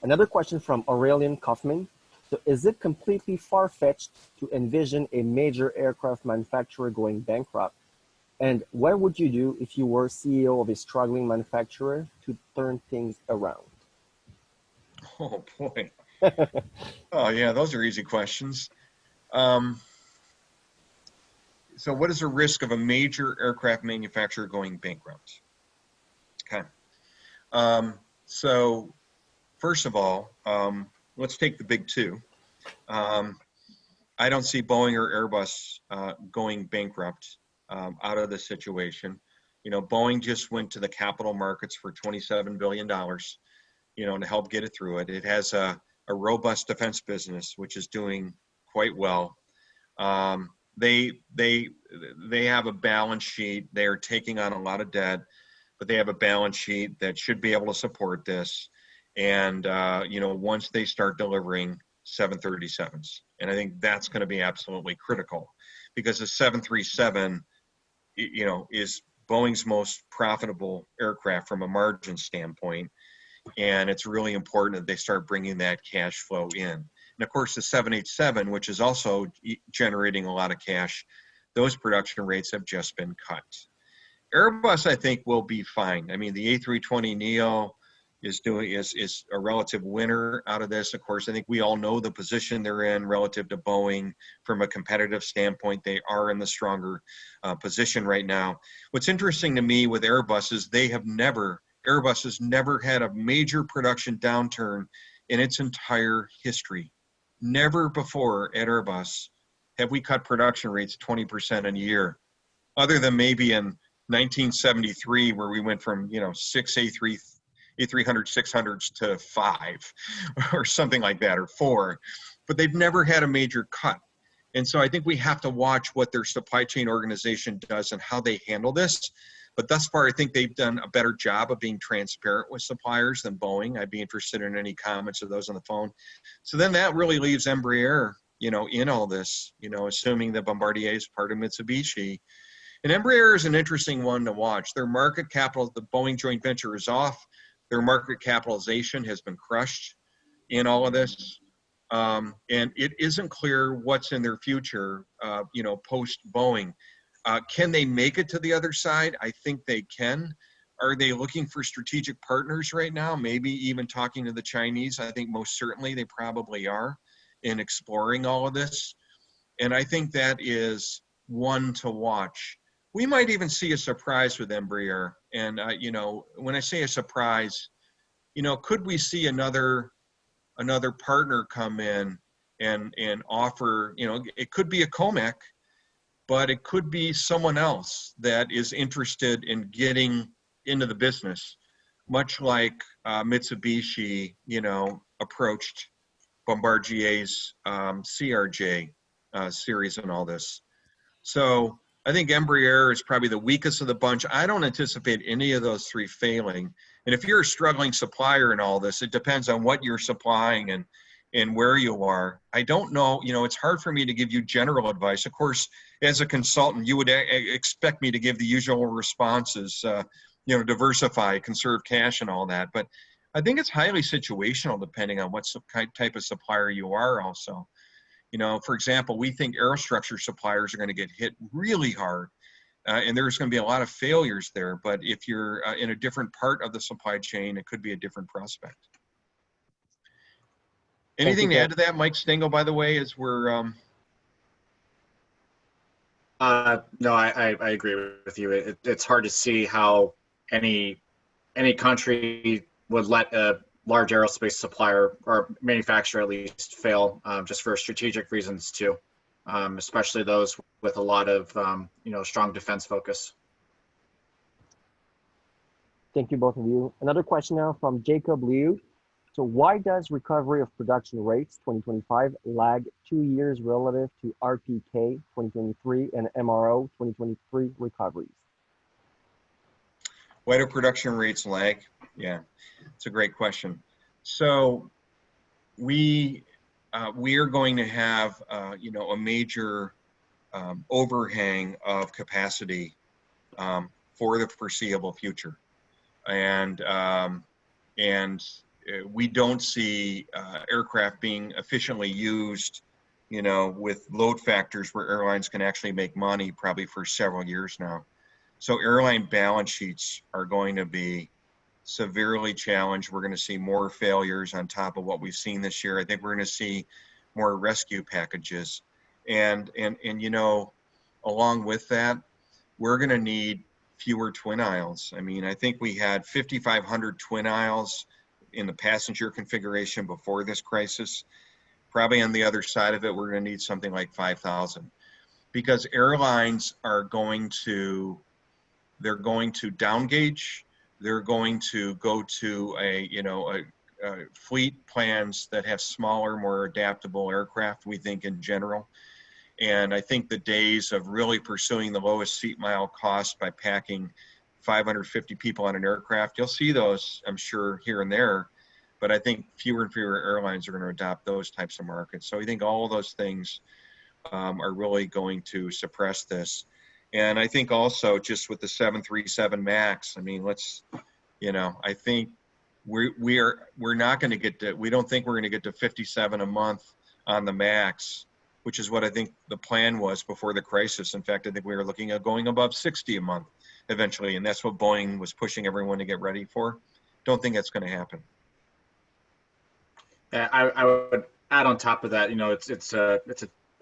Another question from Aurelian Kaufman. So is it completely far-fetched to envision a major aircraft manufacturer going bankrupt? And what would you do if you were CEO of a struggling manufacturer to turn things around? Oh boy. Oh yeah, those are easy questions. So what is the risk of a major aircraft manufacturer going bankrupt? Okay. So first of all, let's take the big two. I don't see Boeing or Airbus going bankrupt out of this situation. You know, Boeing just went to the capital markets for $27 billion, you know, to help get it through it. It has a robust defense business, which is doing quite well. They have a balance sheet. They are taking on a lot of debt, but they have a balance sheet that should be able to support this. And, you know, once they start delivering 737s, and I think that's going to be absolutely critical, because the 737, you know, is Boeing's most profitable aircraft from a margin standpoint. And it's really important that they start bringing that cash flow in. And of course, the 787, which is also generating a lot of cash, those production rates have just been cut. Airbus, I think, will be fine. I mean, the A320neo is a relative winner out of this. Of course, I think we all know the position they're in relative to Boeing from a competitive standpoint. They are in the stronger position right now. What's interesting to me with Airbus is Airbus has never had a major production downturn in its entire history. Never before at Airbus have we cut production rates 20% in a year, other than maybe in 1973, where we went from, you know, 6 A300-600s to 5 or something like that, or 4, but they've never had a major cut. And so I think we have to watch what their supply chain organization does and how they handle this. But thus far, I think they've done a better job of being transparent with suppliers than Boeing. I'd be interested in any comments of those on the phone. So then that really leaves Embraer, you know, in all this, you know, assuming that Bombardier is part of Mitsubishi. And Embraer is an interesting one to watch. Their market capital, the Boeing joint venture is off. Their market capitalization has been crushed in all of this. And it isn't clear what's in their future, you know, post-Boeing. Can they make it to the other side? I think they can. Are they looking for strategic partners right now? Maybe even talking to the Chinese. I think most certainly they probably are in exploring all of this. And I think that is one to watch. We might even see a surprise with Embraer. And, you know, when I say a surprise, you know, could we see another partner come in and offer, you know, it could be a COMAC, but it could be someone else that is interested in getting into the business, much like Mitsubishi, you know, approached Bombardier's CRJ series and all this. So I think Embraer is probably the weakest of the bunch. I don't anticipate any of those three failing. And if you're a struggling supplier in all this, it depends on what you're supplying and where you are. I don't know, you know, it's hard for me to give you general advice. Of course, as a consultant, you would expect me to give the usual responses, you know, diversify, conserve cash and all that. But I think it's highly situational depending on what type of supplier you are also. You know, for example, we think aerostructure suppliers are going to get hit really hard. And there's going to be a lot of failures there. But if you're in a different part of the supply chain, it could be a different prospect. Anything to add to that, Mike Stengel, by the way, as we're... No, I agree with you. It's hard to see how any country would let a large aerospace supplier or manufacturer at least fail, just for strategic reasons too, especially those with a lot of you know, strong defense focus. Thank you, both of you. Another question now from Jacob Liu. So why does recovery of production rates 2025 lag 2 years relative to RPK 2023 and MRO 2023 recoveries? Why do production rates lag? Yeah, it's a great question. So we are going to have a major overhang of capacity for the foreseeable future, and we don't see aircraft being efficiently used, with load factors where airlines can actually make money probably for several years now. So airline balance sheets are going to be severely challenged. We're going to see more failures on top of what we've seen this year. I think we're going to see more rescue packages. And along with that, we're going to need fewer twin aisles. I mean, I think we had 5,500 twin aisles in the passenger configuration before this crisis. Probably on the other side of it, we're going to need something like 5,000, because airlines are going to down gauge. They're going to go to a fleet plans that have smaller, more adaptable aircraft, we think, in general. And I think the days of really pursuing the lowest seat mile cost by packing 550 people on an aircraft, you'll see those, I'm sure, here and there, but I think fewer and fewer airlines are going to adopt those types of markets. So I think all of those things are really going to suppress this. And I think also just with the 737 MAX, I mean, I think we're not going to get to, we don't think we're going to get to 57 a month on the MAX, which is what I think the plan was before the crisis. In fact, I think we were looking at going above 60 a month eventually, and that's what Boeing was pushing everyone to get ready for. Don't think that's going to happen. Yeah, I would add on top of that, it's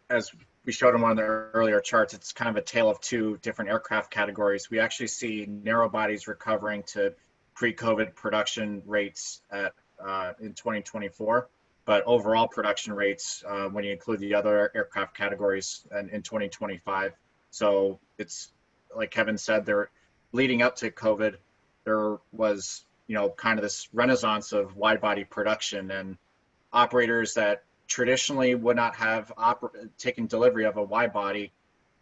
as we showed in one of the earlier charts, it's kind of a tale of two different aircraft categories. We actually see narrow bodies recovering to pre-COVID production rates in 2024, but overall production rates, when you include the other aircraft categories, in 2025. So it's like Kevin said, they're leading up to COVID, there was kind of this renaissance of wide body production, and operators that traditionally would not have taken delivery of a wide body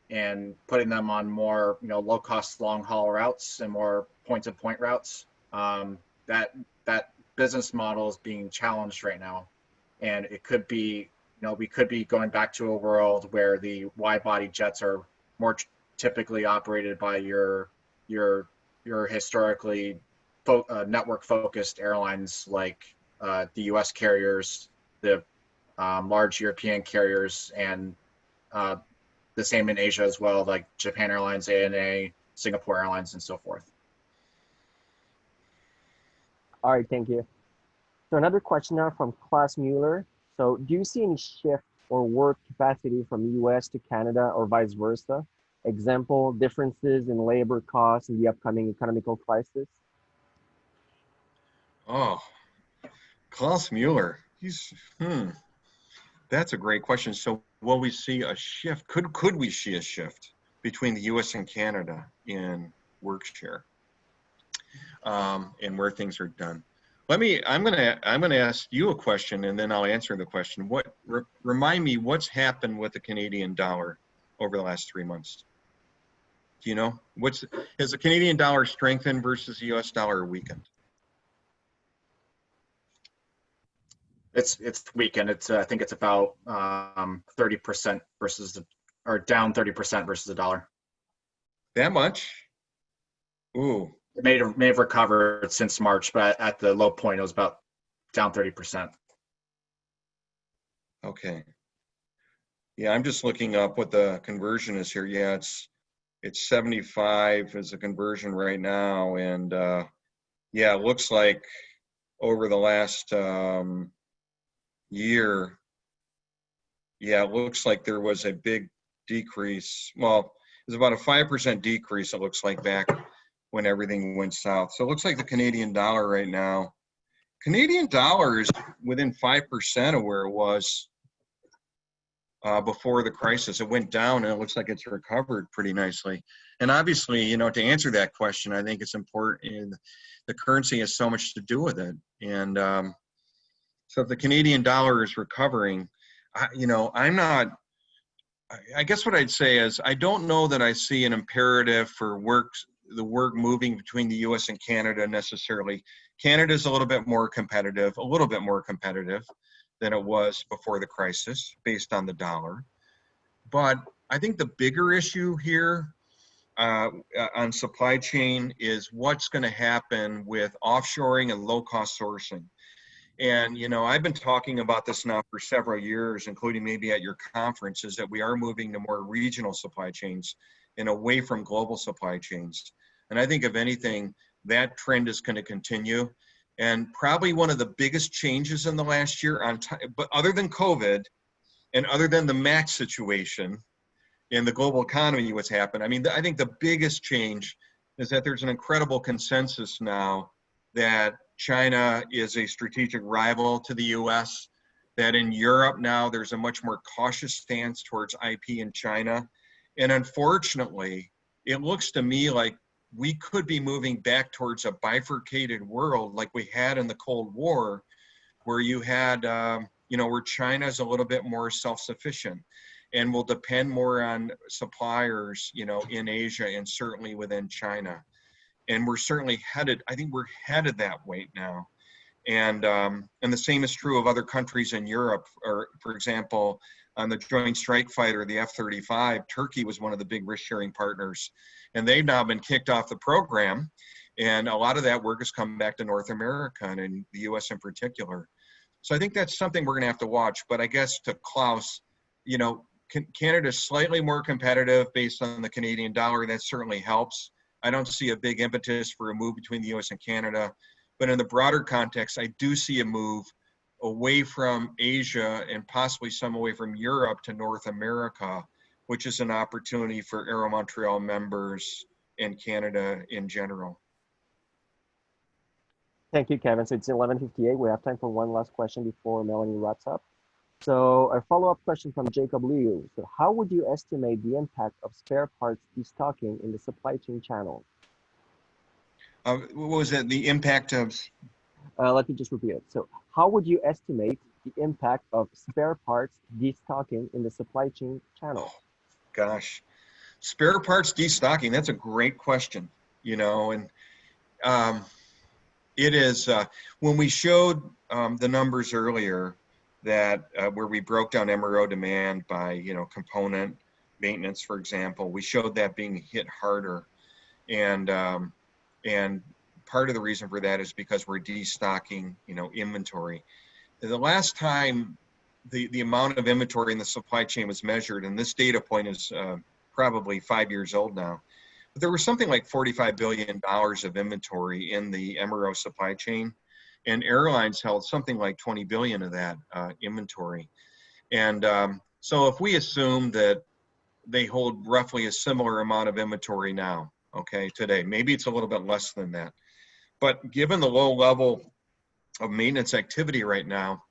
and putting them on more low cost long haul routes and more point to point routes. That business model is being challenged right now, and it could be we could be going back to a world where the wide body jets are more typically operated by your historically network focused airlines like the U.S. carriers, the large European carriers, and the same in Asia as well, like Japan Airlines, ANA, Singapore Airlines, and so forth. All right, thank you. So another question now from Klaus Mueller. So do you see any shift or work capacity from US to Canada or vice versa? Example, differences in labor costs in the upcoming economical crisis? Oh, Klaus Mueller, that's a great question. So will we see a shift? Could we see a shift between the US and Canada in work share and where things are done? I'm gonna ask you a question, and then I'll answer the question. Remind me what's happened with the Canadian dollar over the last 3 months? Do you know has the Canadian dollar strengthened versus the US dollar weakened? It's weakened. I think it's about 30% or down 30% versus the dollar. That much? Ooh. It may have recovered since March, but at the low point, it was about down 30%. Okay. Yeah, I'm just looking up what the conversion is here. Yeah, it's 75 as a conversion right now, and yeah, it looks like over the last year, yeah, it looks like there was a big decrease. Well, it was about a 5% decrease, it looks like, back when everything went south. So it looks like the Canadian dollar right now, Canadian dollar is within 5% of where it was before the crisis. It went down, and it looks like it's recovered pretty nicely. And obviously, to answer that question, I think it's important. The currency has so much to do with it. And So if the Canadian dollar is recovering, I guess what I'd say is I don't know that I see an imperative for the work moving between the US and Canada necessarily. Canada's a little bit more competitive than it was before the crisis based on the dollar. But I think the bigger issue here on supply chain is what's going to happen with offshoring and low-cost sourcing. And, I've been talking about this now for several years, including maybe at your conference, is that we are moving to more regional supply chains and away from global supply chains. And I think, if anything, that trend is going to continue. And probably one of the biggest changes in the last year, but other than COVID and other than the max situation in the global economy, what's happened, I think the biggest change is that there's an incredible consensus now that China is a strategic rival to the US, that in Europe now there's a much more cautious stance towards IP in China. And unfortunately, it looks to me like we could be moving back towards a bifurcated world like we had in the Cold War, where you had, where China's a little bit more self-sufficient and will depend more on suppliers, in Asia and certainly within China. And we're certainly headed that way now. And the same is true of other countries in Europe. Or, for example, on the Joint Strike Fighter, the F-35, Turkey was one of the big risk-sharing partners. And they've now been kicked off the program. And a lot of that work has come back to North America and in the US in particular. So I think that's something we're going to have to watch. But I guess to Klaus, Canada's slightly more competitive based on the Canadian dollar. That certainly helps. I don't see a big impetus for a move between the US and Canada, but in the broader context, I do see a move away from Asia and possibly some away from Europe to North America, which is an opportunity for Aéro Montréal members and Canada in general. Thank you, Kevin. So it's 11:58. We have time for one last question before Melanie wraps up. So a follow-up question from Jacob Liu. So how would you estimate the impact of spare parts destocking in the supply chain channel? What was that? The impact of? Let me just repeat it. So how would you estimate the impact of spare parts destocking in the supply chain channel? Oh, gosh, spare parts destocking. That's a great question. And it is when we showed the numbers earlier, that where we broke down MRO demand by component maintenance, for example, we showed that being hit harder, and part of the reason for that is because we're destocking inventory. The last time the amount of inventory in the supply chain was measured, and this data point is probably 5 years old now, but there was something like $45 billion of inventory in the MRO supply chain. And airlines held something like 20 billion of that inventory. And so if we assume that they hold roughly a similar amount of inventory now, today, maybe it's a little bit less than that. But given the low level of maintenance activity right now,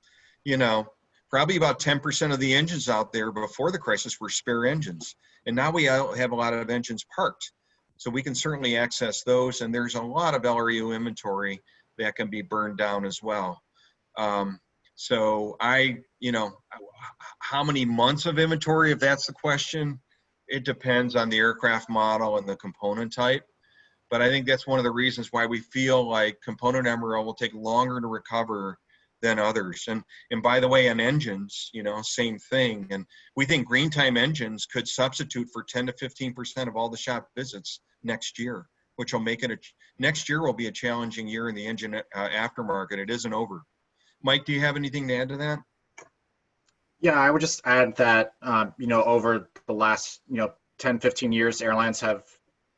probably about 10% of the engines out there before the crisis were spare engines. And now we have a lot of engines parked. So we can certainly access those. And there's a lot of LRU inventory that can be burned down as well. So how many months of inventory, if that's the question, it depends on the aircraft model and the component type. But I think that's one of the reasons why we feel like component MRO will take longer to recover than others. And by the way, on engines, same thing. And we think green time engines could substitute for 10 to 15% of all the shop visits next year, which will make it next year will be a challenging year in the engine aftermarket. It isn't over. Mike, do you have anything to add to that? Yeah, I would just add that, over the last, 10, 15 years, airlines have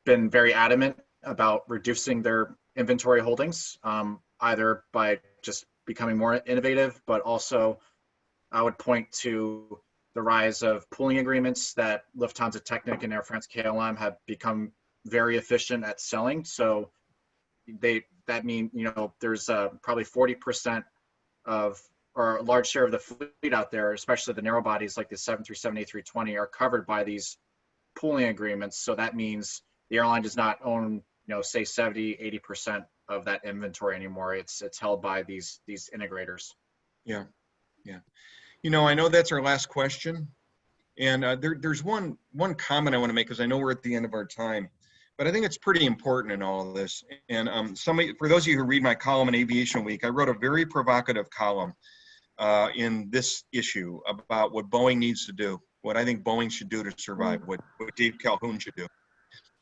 been very adamant about reducing their inventory holdings, either by just becoming more innovative, but also I would point to the rise of pooling agreements that Lufthansa Technik and Air France KLM have become very efficient at selling. So that means, there's probably 40% of, or a large share of the fleet out there, especially the narrow bodies like the 737, A320, are covered by these pooling agreements. So that means the airline does not own, say 70, 80% of that inventory anymore. It's held by these integrators. Yeah, yeah. You know, I know that's our last question. And there's one comment I want to make, because I know we're at the end of our time, but I think it's pretty important in all of this. And for those of you who read my column in Aviation Week, I wrote a very provocative column in this issue about what Boeing needs to do, what I think Boeing should do to survive, what Dave Calhoun should do.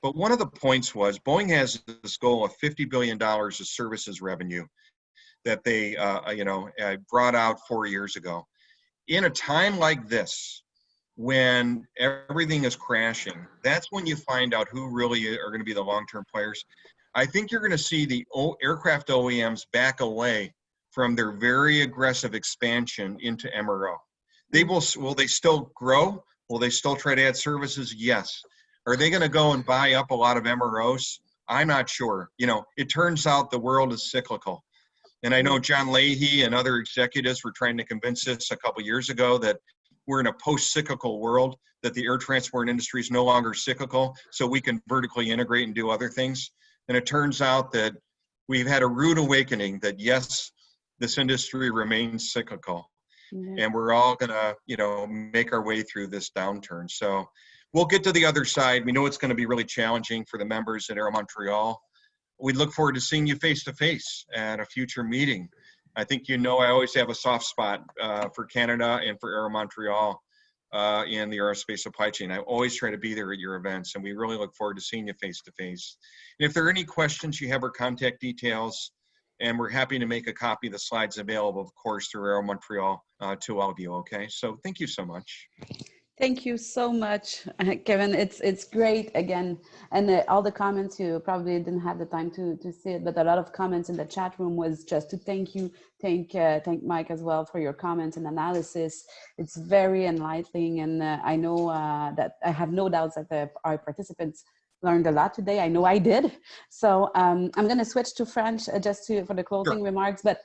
But one of the points was Boeing has this goal of $50 billion of services revenue that they brought out 4 years ago. In a time like this, when everything is crashing, that's when you find out who really are going to be the long-term players. I think you're going to see the aircraft OEMs back away from their very aggressive expansion into MRO. Will they still grow? Will they still try to add services? Yes. Are they going to go and buy up a lot of MROs? I'm not sure. You know, it turns out the world is cyclical. And I know John Leahy and other executives were trying to convince us a couple years ago that we're in a post-cyclical world, that the air transport industry is no longer cyclical, so we can vertically integrate and do other things. And it turns out that we've had a rude awakening that, yes, this industry remains cyclical. And we're all gonna, make our way through this downturn. So we'll get to the other side. We know it's gonna be really challenging for the members at Aéro Montréal. We look forward to seeing you face-to-face at a future meeting. I think I always have a soft spot for Canada and for Aéro Montréal in the aerospace supply chain. I always try to be there at your events, and we really look forward to seeing you face-to-face. And if there are any questions, you have our contact details, and we're happy to make a copy of the slides available, of course, through Aéro Montréal to all of you, okay? So thank you so much. Thank you so much, Kevin. It's great again. And all the comments, you probably didn't have the time to see it, but a lot of comments in the chat room was just to thank you, thank Mike as well for your comments and analysis. It's very enlightening. And I know that I have no doubts that our participants learned a lot today. I know I did. So I'm going to switch to French for the closing remarks. But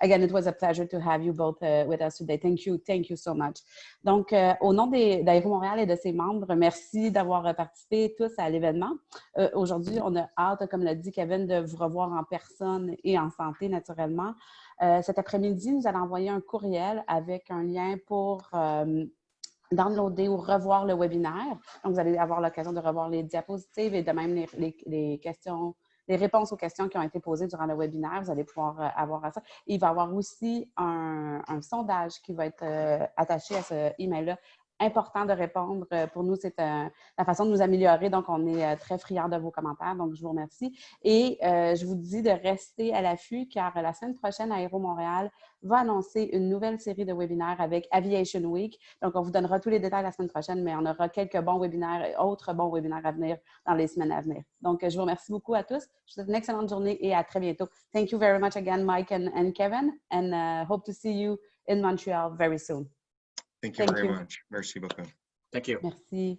again, it was a pleasure to have you both with us today. Thank you so much. Donc, au nom d'Aéro Montréal et de ses membres, merci d'avoir participé tous à l'événement. Aujourd'hui, on a hâte, comme l'a dit Kevin, de vous revoir en personne et en santé, naturellement. Cet après-midi, nous allons envoyer un courriel avec un lien pour downloader ou revoir le webinaire. Donc, vous allez avoir l'occasion de revoir les diapositives et de même les questions, les réponses aux questions qui ont été posées durant le webinaire. Vous allez pouvoir avoir à ça. Il va y avoir aussi un sondage qui va être attaché à ce email-là. Important de répondre. Pour nous, c'est la façon de nous améliorer. Donc, on est très friands de vos commentaires. Donc, je vous remercie. Et je vous dis de rester à l'affût car la semaine prochaine, Aéro Montréal va annoncer une nouvelle série de webinaires avec Aviation Week. Donc, on vous donnera tous les détails la semaine prochaine, mais on aura quelques bons webinaires et autres bons webinaires à venir dans les semaines à venir. Donc, je vous remercie beaucoup à tous. Je vous souhaite une excellente journée et à très bientôt. Thank you very much again, Mike and Kevin, and hope to see you in Montreal very soon. Thank you very much. Merci beaucoup. Thank you. Merci.